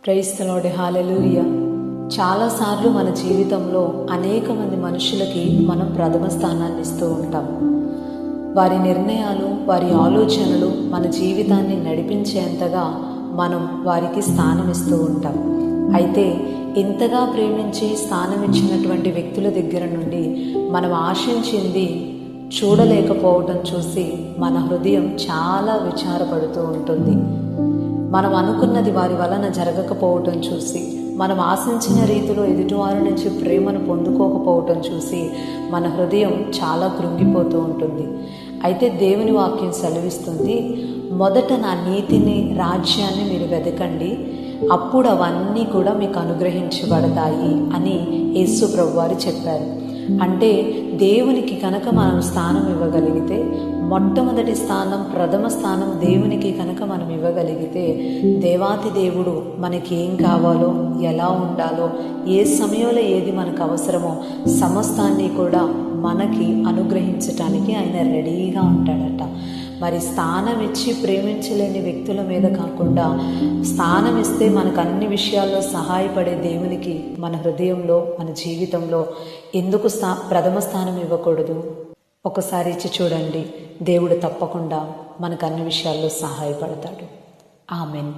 Praise the lord, హల్లెలూయా. చాలాసార్లు మన జీవితంలో అనేక మంది మనుషులకి మనం ప్రథమ స్థానాన్ని ఇస్తూ ఉంటాం. వారి నిర్ణయాలు, వారి ఆలోచనలు మన జీవితాన్ని నడిపించేంతగా మనం వారికి స్థానం ఇస్తూ ఉంటాం. అయితే ఇంతగా ప్రేమించి స్థానం ఇచ్చినటువంటి వ్యక్తుల దగ్గర నుండి మనం ఆశించింది చూడలేకపోవటం చూసి మన హృదయం చాలా విచారపడుతూ ఉంటుంది. మనం అనుకున్నది వారి వలన జరగకపోవటం చూసి, మనం ఆశించిన రీతిలో ఎదుటివారి నుంచి ప్రేమను పొందుకోకపోవటం చూసి మన హృదయం చాలా కృంగిపోతూ ఉంటుంది. అయితే దేవుని వాక్యం సెలవిస్తుంది, మొదట నా నీతిని, రాజ్యాన్ని మీరు వెతకండి, అప్పుడు అవన్నీ కూడా మీకు అనుగ్రహించబడతాయి అని యేసు ప్రభువారు చెప్పారు. అంటే దేవునికి కనుక మనం స్థానం ఇవ్వగలిగితే, మొట్టమొదటి స్థానం, ప్రథమ స్థానం దేవునికి కనుక మనం ఇవ్వగలిగితే, దేవాతి దేవుడు మనకి ఏం కావాలో, ఎలా ఉండాలో, ఏ సమయంలో ఏది మనకు అవసరమో సమస్తాన్ని కూడా మనకి అనుగ్రహించటానికి ఆయన రెడీగా ఉంటాడట. మరి స్థానం ఇచ్చి ప్రేమించలేని వ్యక్తుల మీద కాకుండా, స్థానం ఇస్తే మనకు అన్ని విషయాల్లో సహాయపడే దేవునికి మన హృదయంలో, మన జీవితంలో ఎందుకు ప్రథమ స్థానం ఇవ్వకూడదు? ఒకసారి ఇచ్చి చూడండి, దేవుడు తప్పకుండా మనకు అన్ని విషయాల్లో సహాయపడతాడు. ఆమెన్.